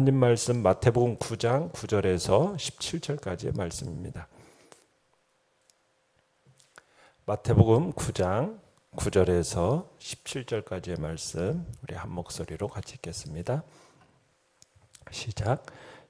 하나님 말씀 마태복음 9장 9절에서 17절까지의 말씀입니다. 마태복음 9장 9절에서 17절까지의 말씀 우리 한 목소리로 같이 읽겠습니다. 시작.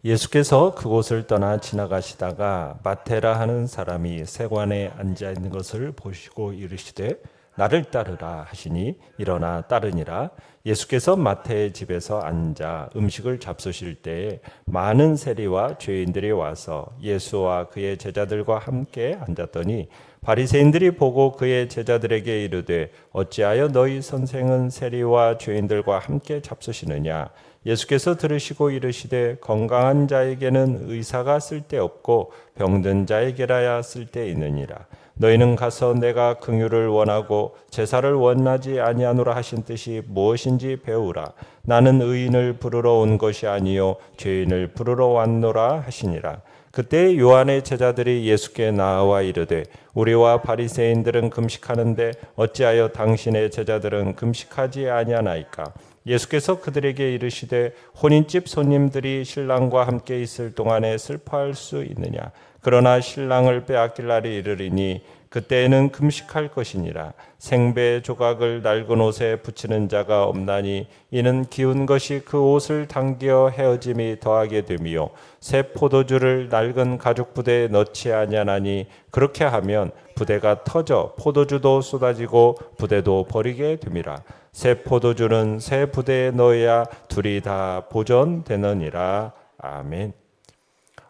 예수께서 그곳을 떠나 지나가시다가 마태라 하는 사람이 세관에 앉아 있는 것을 보시고 이르시되 나를 따르라 하시니 일어나 따르니라. 예수께서 마태의 집에서 앉아 음식을 잡수실 때에 많은 세리와 죄인들이 와서 예수와 그의 제자들과 함께 앉았더니 바리새인들이 보고 그의 제자들에게 이르되 어찌하여 너희 선생은 세리와 죄인들과 함께 잡수시느냐. 예수께서 들으시고 이르시되 건강한 자에게는 의사가 쓸데없고 병든 자에게라야 쓸데있느니라. 너희는 가서 내가 긍휼을 원하고 제사를 원하지 아니하노라 하신 뜻이 무엇인지 배우라. 나는 의인을 부르러 온 것이 아니요 죄인을 부르러 왔노라 하시니라. 그때 요한의 제자들이 예수께 나와 이르되 우리와 바리새인들은 금식하는데 어찌하여 당신의 제자들은 금식하지 아니하나이까. 예수께서 그들에게 이르시되 혼인집 손님들이 신랑과 함께 있을 동안에 슬퍼할 수 있느냐. 그러나 신랑을 빼앗길 날이 이르리니 그때에는 금식할 것이니라. 생배 조각을 낡은 옷에 붙이는 자가 없나니 이는 기운 것이 그 옷을 당겨 헤어짐이 더하게 됨이요 새 포도주를 낡은 가죽 부대에 넣지 아니하나니 그렇게 하면 부대가 터져 포도주도 쏟아지고 부대도 버리게 됨이라. 새 포도주는 새 부대에 넣어야 둘이 다 보존되느니라. 아멘.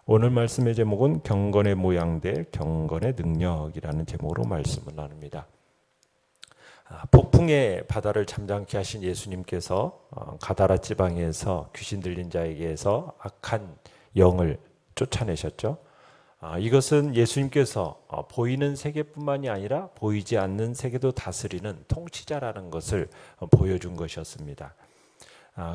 오늘 말씀의 제목은 경건의 모양 대 경건의 능력이라는 제목으로 말씀을 나눕니다. 폭풍의 바다를 잠잠케 하신 예수님께서 가다라 지방에서 귀신 들린 자에게서 악한 영을 쫓아내셨죠. 이것은 예수님께서 보이는 세계뿐만이 아니라 보이지 않는 세계도 다스리는 통치자라는 것을 보여준 것이었습니다.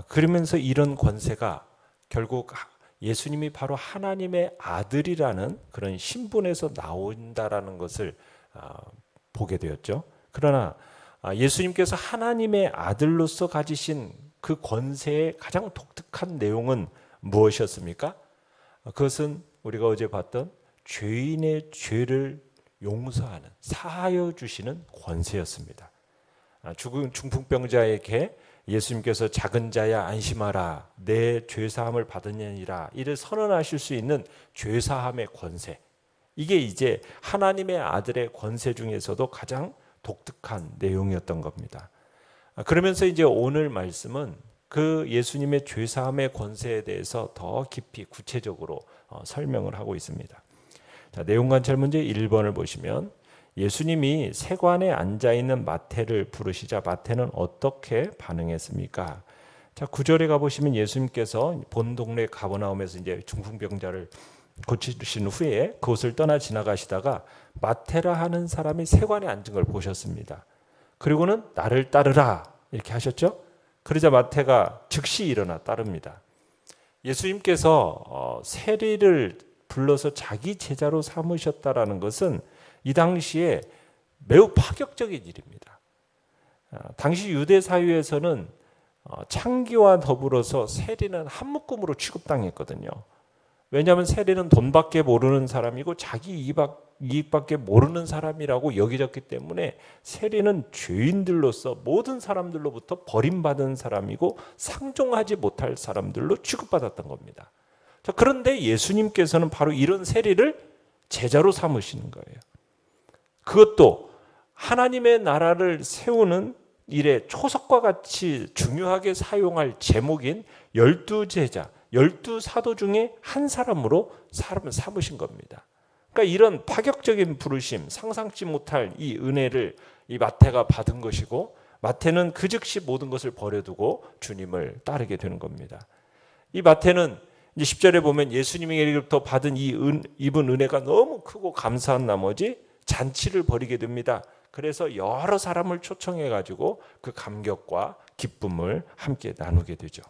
그러면서 이런 권세가 결국 예수님이 바로 하나님의 아들이라는 그런 신분에서 나온다라는 것을 보게 되었죠. 그러나 예수님께서 하나님의 아들로서 가지신 그 권세의 가장 독특한 내용은 무엇이었습니까? 그것은 우리가 어제 봤던 죄인의 죄를 용서하는, 사하여 주시는 권세였습니다. 죽은 중풍병자에게 예수님께서 작은 자야 안심하라 내 죄사함을 받으느니라 이를 선언하실 수 있는 죄사함의 권세, 이게 이제 하나님의 아들의 권세 중에서도 가장 독특한 내용이었던 겁니다. 그러면서 이제 오늘 말씀은 그 예수님의 죄사함의 권세에 대해서 더 깊이 구체적으로 설명을 하고 있습니다. 자, 내용 관찰 문제 1번을 보시면 예수님이 세관에 앉아있는 마태를 부르시자 마태는 어떻게 반응했습니까? 자, 9절에 가보시면 예수님께서 본 동네 가버나움에서 이제 중풍병자를 고치신 후에 그곳을 떠나 지나가시다가 마태라 하는 사람이 세관에 앉은 걸 보셨습니다. 그리고는 나를 따르라 이렇게 하셨죠. 그러자 마태가 즉시 일어나 따릅니다. 예수님께서 세리를 불러서 자기 제자로 삼으셨다라는 것은 이 당시에 매우 파격적인 일입니다. 당시 유대 사회에서는 창기와 더불어서 세리는 한 묶음으로 취급당했거든요. 왜냐하면 세리는 돈밖에 모르는 사람이고 자기 이익밖에 모르는 사람이라고 여겨졌기 때문에 세리는 죄인들로서 모든 사람들로부터 버림받은 사람이고 상종하지 못할 사람들로 취급받았던 겁니다. 자, 그런데 예수님께서는 바로 이런 세리를 제자로 삼으시는 거예요. 그것도 하나님의 나라를 세우는 일에 초석과 같이 중요하게 사용할 제목인 12제자, 12사도 중에 한 사람으로 사람을 삼으신 겁니다. 그러니까 이런 파격적인 부르심, 상상치 못할 이 은혜를 이 마태가 받은 것이고 마태는 그 즉시 모든 것을 버려두고 주님을 따르게 되는 겁니다. 이 마태는 이제 10절에 보면 예수님에게로부터 받은 입은 은혜가 너무 크고 감사한 나머지 잔치를 벌이게 됩니다. 그래서 여러 사람을 초청해가지고 그 감격과 기쁨을 함께 나누게 되죠.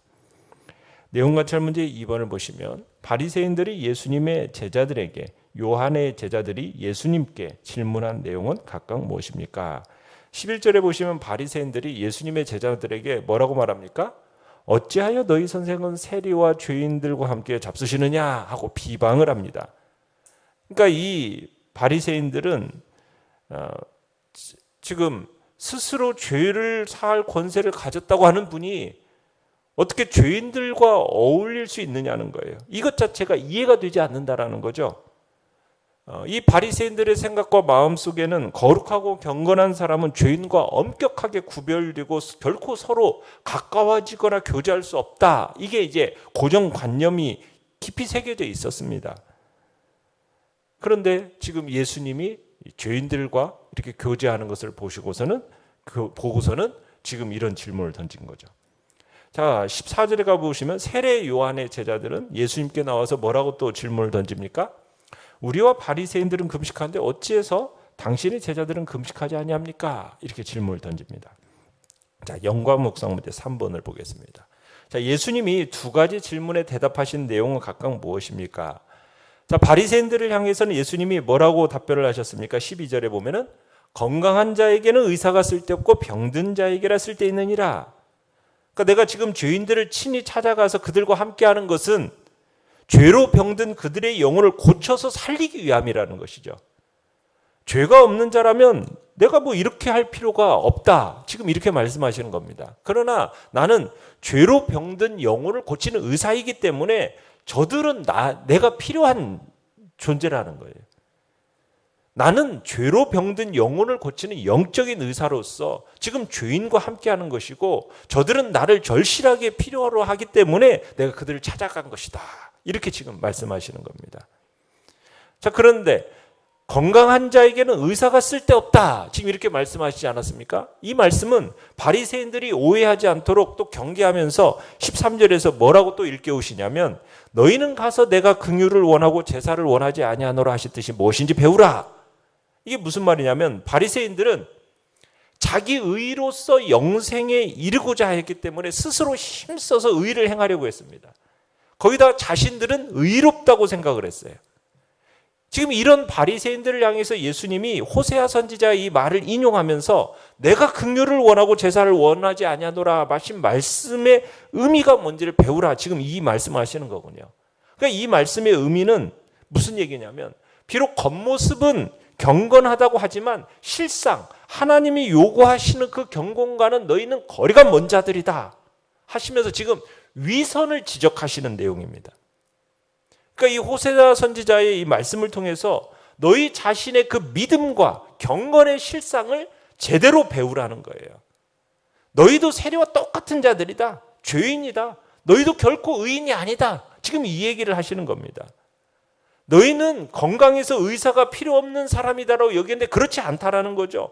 내용 관찰 문제 2번을 보시면 바리새인들이 예수님의 제자들에게 요한의 제자들이 예수님께 질문한 내용은 각각 무엇입니까? 11절에 보시면 바리새인들이 예수님의 제자들에게 뭐라고 말합니까? 어찌하여 너희 선생은 세리와 죄인들과 함께 잡수시느냐 하고 비방을 합니다. 그러니까 이 바리새인들은 지금 스스로 죄를 사할 권세를 가졌다고 하는 분이 어떻게 죄인들과 어울릴 수 있느냐는 거예요. 이것 자체가 이해가 되지 않는다라는 거죠. 이 바리새인들의 생각과 마음 속에는 거룩하고 경건한 사람은 죄인과 엄격하게 구별되고 결코 서로 가까워지거나 교제할 수 없다. 이게 이제 고정관념이 깊이 새겨져 있었습니다. 그런데 지금 예수님이 죄인들과 이렇게 교제하는 것을 보고서는 지금 이런 질문을 던진 거죠. 자, 14절에 가보시면 세례 요한의 제자들은 예수님께 나와서 뭐라고 또 질문을 던집니까? 우리와 바리새인들은 금식하는데 어찌해서 당신의 제자들은 금식하지 아니합니까? 이렇게 질문을 던집니다. 자, 영광 묵상 문제 3번을 보겠습니다. 자, 예수님이 두 가지 질문에 대답하신 내용은 각각 무엇입니까? 자, 바리새인들을 향해서는 예수님이 뭐라고 답변을 하셨습니까? 12절에 보면은 건강한 자에게는 의사가 쓸데없고 병든 자에게라 쓸데있느니라. 그러니까 내가 지금 죄인들을 친히 찾아가서 그들과 함께하는 것은 죄로 병든 그들의 영혼을 고쳐서 살리기 위함이라는 것이죠. 죄가 없는 자라면 내가 뭐 이렇게 할 필요가 없다. 지금 이렇게 말씀하시는 겁니다. 그러나 나는 죄로 병든 영혼을 고치는 의사이기 때문에 저들은 내가 필요한 존재라는 거예요. 나는 죄로 병든 영혼을 고치는 영적인 의사로서 지금 죄인과 함께하는 것이고 저들은 나를 절실하게 필요로 하기 때문에 내가 그들을 찾아간 것이다. 이렇게 지금 말씀하시는 겁니다. 자, 그런데 건강한 자에게는 의사가 쓸데없다. 지금 이렇게 말씀하시지 않았습니까? 이 말씀은 바리새인들이 오해하지 않도록 또 경계하면서 13절에서 뭐라고 또 일깨우시냐면 너희는 가서 내가 긍휼을 원하고 제사를 원하지 아니하노라 하셨듯이 무엇인지 배우라. 이게 무슨 말이냐면 바리새인들은 자기 의로서 영생에 이르고자 했기 때문에 스스로 힘써서 의를 행하려고 했습니다. 거기다 자신들은 의롭다고 생각을 했어요. 지금 이런 바리새인들을 향해서 예수님이 호세아 선지자의 이 말을 인용하면서 내가 긍휼을 원하고 제사를 원하지 아니하노라 하신 말씀의 의미가 뭔지를 배우라. 지금 이 말씀하시는 거군요. 그러니까 이 말씀의 의미는 무슨 얘기냐면 비록 겉모습은 경건하다고 하지만 실상 하나님이 요구하시는 그 경건과는 너희는 거리가 먼 자들이다 하시면서 지금 위선을 지적하시는 내용입니다. 그러니까 이 호세아 선지자의 이 말씀을 통해서 너희 자신의 그 믿음과 경건의 실상을 제대로 배우라는 거예요. 너희도 세리와 똑같은 자들이다. 죄인이다. 너희도 결코 의인이 아니다. 지금 이 얘기를 하시는 겁니다. 너희는 건강해서 의사가 필요 없는 사람이다라고 여기는데 그렇지 않다라는 거죠.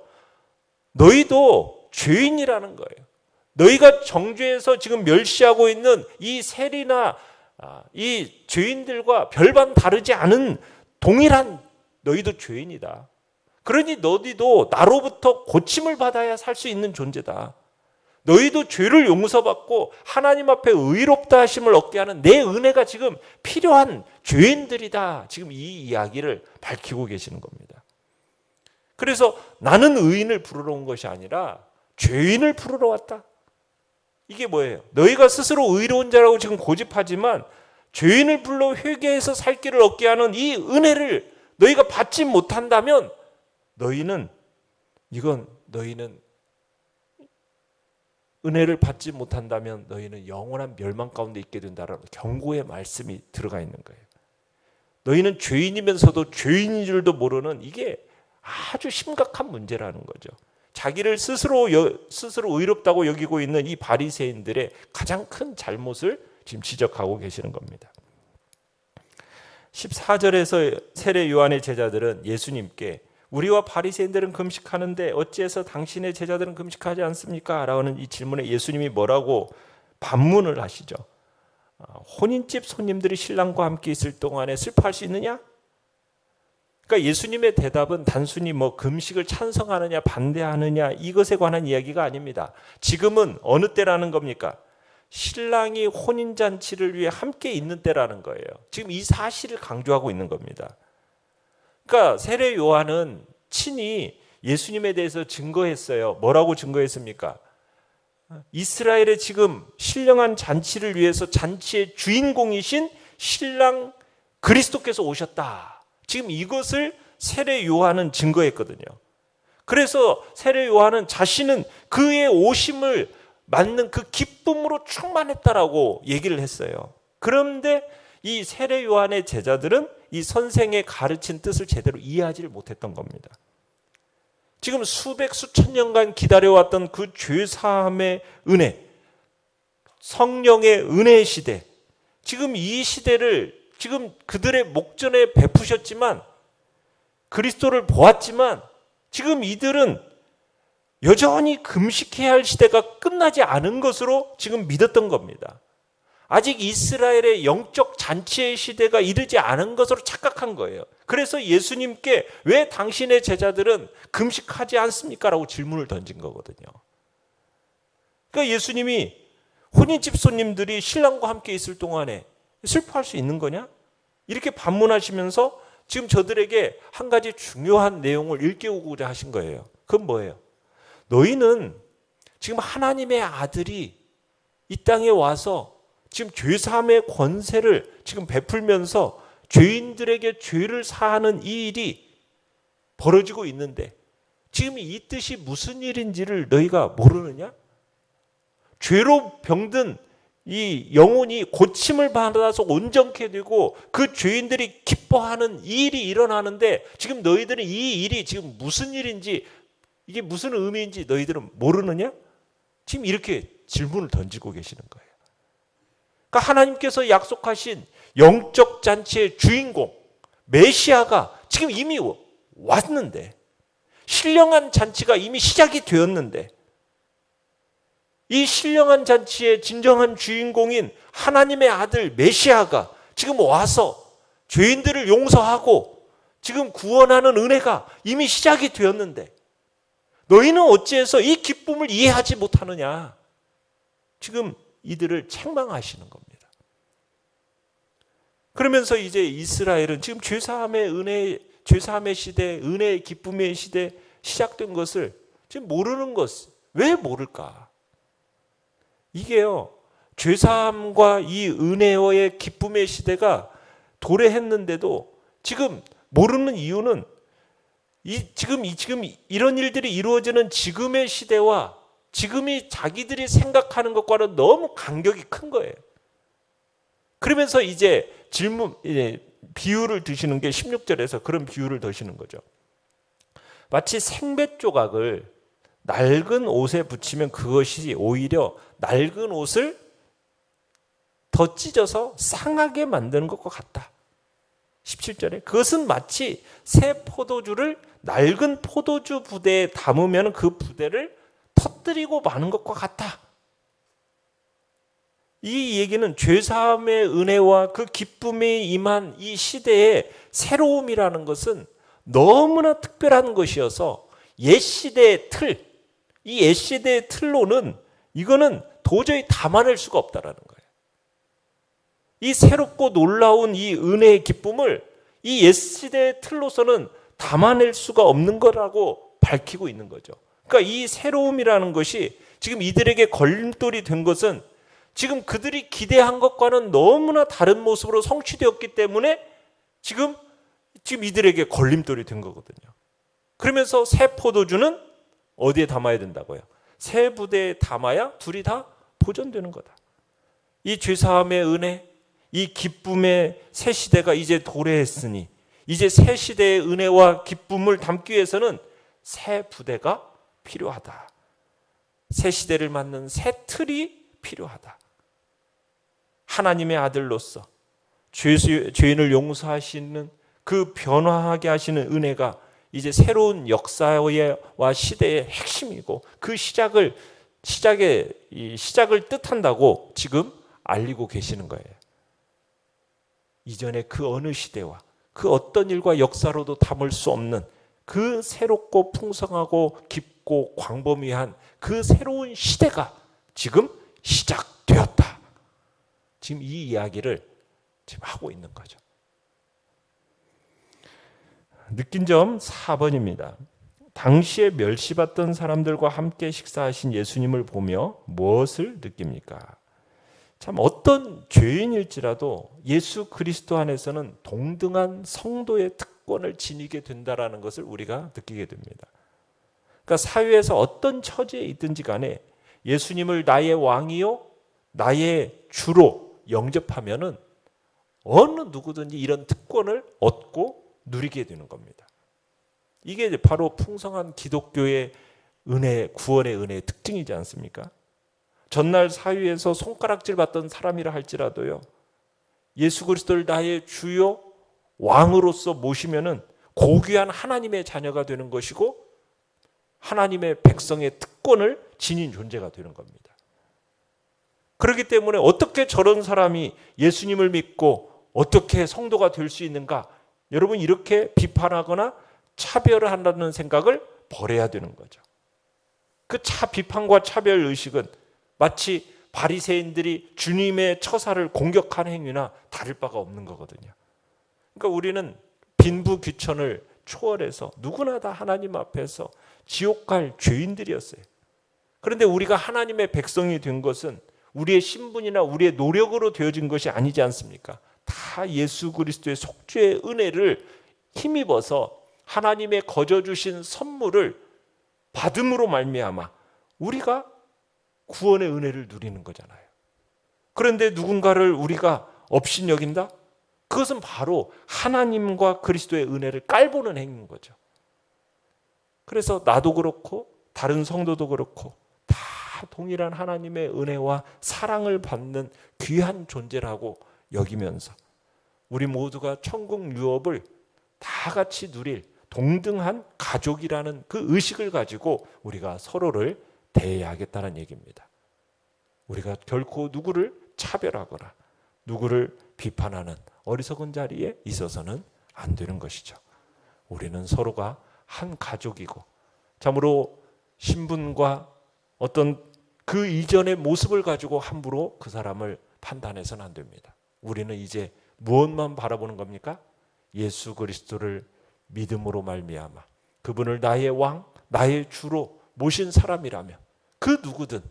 너희도 죄인이라는 거예요. 너희가 정죄에서 지금 멸시하고 있는 이 세리나 이 죄인들과 별반 다르지 않은 동일한 너희도 죄인이다. 그러니 너희도 나로부터 고침을 받아야 살 수 있는 존재다. 너희도 죄를 용서받고 하나님 앞에 의롭다 하심을 얻게 하는 내 은혜가 지금 필요한 죄인들이다. 지금 이 이야기를 밝히고 계시는 겁니다. 그래서 나는 의인을 부르러 온 것이 아니라 죄인을 부르러 왔다. 이게 뭐예요? 너희가 스스로 의로운 자라고 지금 고집하지만 죄인을 불러 회개해서 살 길을 얻게 하는 이 은혜를 너희가 받지 못한다면 너희는 은혜를 받지 못한다면 너희는 영원한 멸망 가운데 있게 된다라는 경고의 말씀이 들어가 있는 거예요. 너희는 죄인이면서도 죄인인 줄도 모르는 이게 아주 심각한 문제라는 거죠. 자기를 스스로 의롭다고 여기고 있는 이 바리새인들의 가장 큰 잘못을 지금 지적하고 계시는 겁니다. 14절에서 세례 요한의 제자들은 예수님께 우리와 바리새인들은 금식하는데 어찌해서 당신의 제자들은 금식하지 않습니까? 라는 이 질문에 예수님이 뭐라고 반문을 하시죠. 혼인집 손님들이 신랑과 함께 있을 동안에 슬퍼할 수 있느냐? 그러니까 예수님의 대답은 단순히 금식을 찬성하느냐 반대하느냐 이것에 관한 이야기가 아닙니다. 지금은 어느 때라는 겁니까? 신랑이 혼인잔치를 위해 함께 있는 때라는 거예요. 지금 이 사실을 강조하고 있는 겁니다. 그러니까 세례 요한은 친히 예수님에 대해서 증거했어요. 뭐라고 증거했습니까? 이스라엘의 지금 신령한 잔치를 위해서 잔치의 주인공이신 신랑 그리스도께서 오셨다. 지금 이것을 세례 요한은 증거했거든요. 그래서 세례 요한은 자신은 그의 오심을 맞는 그 기쁨으로 충만했다라고 얘기를 했어요. 그런데 이 세례 요한의 제자들은 이 선생의 가르친 뜻을 제대로 이해하지를 못했던 겁니다. 지금 수백 수천 년간 기다려왔던 그 죄사함의 은혜, 성령의 은혜의 시대, 지금 이 시대를 지금 그들의 목전에 베푸셨지만, 그리스도를 보았지만, 지금 이들은 여전히 금식해야 할 시대가 끝나지 않은 것으로 지금 믿었던 겁니다. 아직 이스라엘의 영적 잔치의 시대가 이르지 않은 것으로 착각한 거예요. 그래서 예수님께 왜 당신의 제자들은 금식하지 않습니까? 라고 질문을 던진 거거든요. 그러니까 예수님이 혼인집 손님들이 신랑과 함께 있을 동안에 슬퍼할 수 있는 거냐? 이렇게 반문하시면서 지금 저들에게 한 가지 중요한 내용을 일깨우고자 하신 거예요. 그건 뭐예요? 너희는 지금 하나님의 아들이 이 땅에 와서 지금 죄사함의 권세를 지금 베풀면서 죄인들에게 죄를 사하는 이 일이 벌어지고 있는데, 지금 이 뜻이 무슨 일인지를 너희가 모르느냐? 죄로 병든 이 영혼이 고침을 받아서 온전케 되고 그 죄인들이 기뻐하는 이 일이 일어나는데, 지금 너희들은 이 일이 지금 무슨 일인지, 이게 무슨 의미인지 너희들은 모르느냐? 지금 이렇게 질문을 던지고 계시는 거예요. 그러니까 하나님께서 약속하신 영적 잔치의 주인공 메시아가 지금 이미 왔는데, 신령한 잔치가 이미 시작이 되었는데, 이 신령한 잔치의 진정한 주인공인 하나님의 아들 메시아가 지금 와서 죄인들을 용서하고 지금 구원하는 은혜가 이미 시작이 되었는데, 너희는 어찌해서 이 기쁨을 이해하지 못하느냐? 지금 이들을 책망하시는 겁니다. 그러면서 이제 이스라엘은 지금 죄사함의 은혜, 죄사함의 시대, 은혜의 기쁨의 시대 시작된 것을 지금 모르는 것. 왜 모를까? 이게요, 죄사함과 이 은혜의 기쁨의 시대가 도래했는데도 지금 모르는 이유는 지금 이런 일들이 이루어지는 지금의 시대와 지금이 자기들이 생각하는 것과는 너무 간격이 큰 거예요. 그러면서 이제 비유를 드시는 게 16절에서 그런 비유를 드시는 거죠. 마치 생배 조각을 낡은 옷에 붙이면 그것이 오히려 낡은 옷을 더 찢어서 상하게 만드는 것과 같다. 17절에 그것은 마치 새 포도주를 낡은 포도주 부대에 담으면 그 부대를 터뜨리고 마는 것과 같다. 이 얘기는 죄사함의 은혜와 그 기쁨에 임한 이 시대의 새로움이라는 것은 너무나 특별한 것이어서 옛 시대의 틀, 이 옛 시대의 틀로는 이거는 도저히 담아낼 수가 없다라는 거예요. 이 새롭고 놀라운 이 은혜의 기쁨을 이 옛 시대의 틀로서는 담아낼 수가 없는 거라고 밝히고 있는 거죠. 그러니까 이 새로움이라는 것이 지금 이들에게 걸림돌이 된 것은 지금 그들이 기대한 것과는 너무나 다른 모습으로 성취되었기 때문에 지금 이들에게 걸림돌이 된 거거든요. 그러면서 새 포도주는 어디에 담아야 된다고요? 새 부대에 담아야 둘이 다 보존되는 거다. 이 죄사함의 은혜, 이 기쁨의 새 시대가 이제 도래했으니 이제 새 시대의 은혜와 기쁨을 담기 위해서는 새 부대가 필요하다. 새 시대를 맞는 새 틀이 필요하다. 하나님의 아들로서 죄인을 용서하시는 그 변화하게 하시는 은혜가 이제 새로운 역사와 시대의 핵심이고 그 시작을 뜻한다고 지금 알리고 계시는 거예요. 이전에 그 어느 시대와 그 어떤 일과 역사로도 담을 수 없는 그 새롭고 풍성하고 깊고 광범위한 그 새로운 시대가 지금 시작되었다. 지금 이 이야기를 지금 하고 있는 거죠. 느낀 점 4번입니다. 당시에 멸시받던 사람들과 함께 식사하신 예수님을 보며 무엇을 느낍니까? 참 어떤 죄인일지라도 예수 그리스도 안에서는 동등한 성도의 특권을 지니게 된다라는 것을 우리가 느끼게 됩니다. 그러니까 사회에서 어떤 처지에 있든지 간에 예수님을 나의 왕이요 나의 주로 영접하면은 어느 누구든지 이런 특권을 얻고 누리게 되는 겁니다. 이게 바로 풍성한 기독교의 은혜, 구원의 은혜의 특징이지 않습니까? 전날 사회에서 손가락질 받던 사람이라 할지라도요, 예수 그리스도를 나의 주요 왕으로서 모시면은 고귀한 하나님의 자녀가 되는 것이고 하나님의 백성의 특권을 지닌 존재가 되는 겁니다. 그렇기 때문에 어떻게 저런 사람이 예수님을 믿고 어떻게 성도가 될 수 있는가? 여러분, 이렇게 비판하거나 차별을 한다는 생각을 버려야 되는 거죠. 그 비판과 차별 의식은 마치 바리새인들이 주님의 처사를 공격하는 행위나 다를 바가 없는 거거든요. 그러니까 우리는 빈부귀천을 초월해서 누구나 다 하나님 앞에서 지옥 갈 죄인들이었어요. 그런데 우리가 하나님의 백성이 된 것은 우리의 신분이나 우리의 노력으로 되어진 것이 아니지 않습니까? 다 예수 그리스도의 속죄의 은혜를 힘입어서 하나님의 거저 주신 선물을 받음으로 말미암아 우리가 구원의 은혜를 누리는 거잖아요. 그런데 누군가를 우리가 업신여긴다? 그것은 바로 하나님과 그리스도의 은혜를 깔보는 행위인 거죠. 그래서 나도 그렇고 다른 성도도 그렇고 다 동일한 하나님의 은혜와 사랑을 받는 귀한 존재라고 여기면서 우리 모두가 천국 유업을 다 같이 누릴 동등한 가족이라는 그 의식을 가지고 우리가 서로를 대해야겠다는 얘기입니다. 우리가 결코 누구를 차별하거나 누구를 비판하는 어리석은 자리에 있어서는 안 되는 것이죠. 우리는 서로가 한 가족이고 참으로 신분과 어떤 그 이전의 모습을 가지고 함부로 그 사람을 판단해서는 안 됩니다. 우리는 이제 무엇만 바라보는 겁니까? 예수 그리스도를 믿음으로 말미암아 그분을 나의 왕, 나의 주로 모신 사람이라면 그 누구든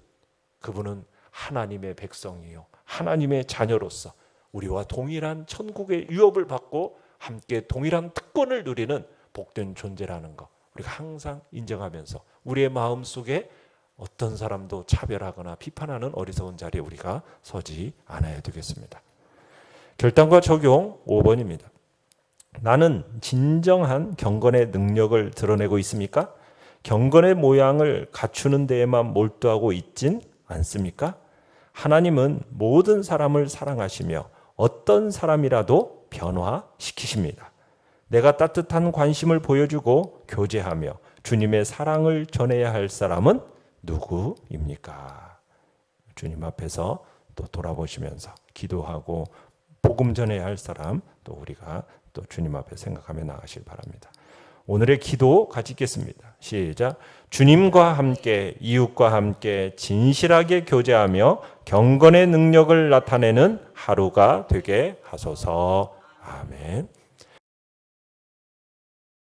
그분은 하나님의 백성이요 하나님의 자녀로서 우리와 동일한 천국의 유업을 받고 함께 동일한 특권을 누리는 복된 존재라는 것 우리가 항상 인정하면서 우리의 마음속에 어떤 사람도 차별하거나 비판하는 어리석은 자리에 우리가 서지 않아야 되겠습니다. 결단과 적용 5번입니다. 나는 진정한 경건의 능력을 드러내고 있습니까? 경건의 모양을 갖추는 데에만 몰두하고 있진 않습니까? 하나님은 모든 사람을 사랑하시며 어떤 사람이라도 변화시키십니다. 내가 따뜻한 관심을 보여주고 교제하며 주님의 사랑을 전해야 할 사람은 누구입니까? 주님 앞에서 또 돌아보시면서 기도하고 복음 전해야 할 사람 또 우리가 또 주님 앞에 생각하며 나가길 바랍니다. 오늘의 기도 같이 읽겠습니다. 시작. 주님과 함께 이웃과 함께 진실하게 교제하며 경건의 능력을 나타내는 하루가 되게 하소서. 아멘.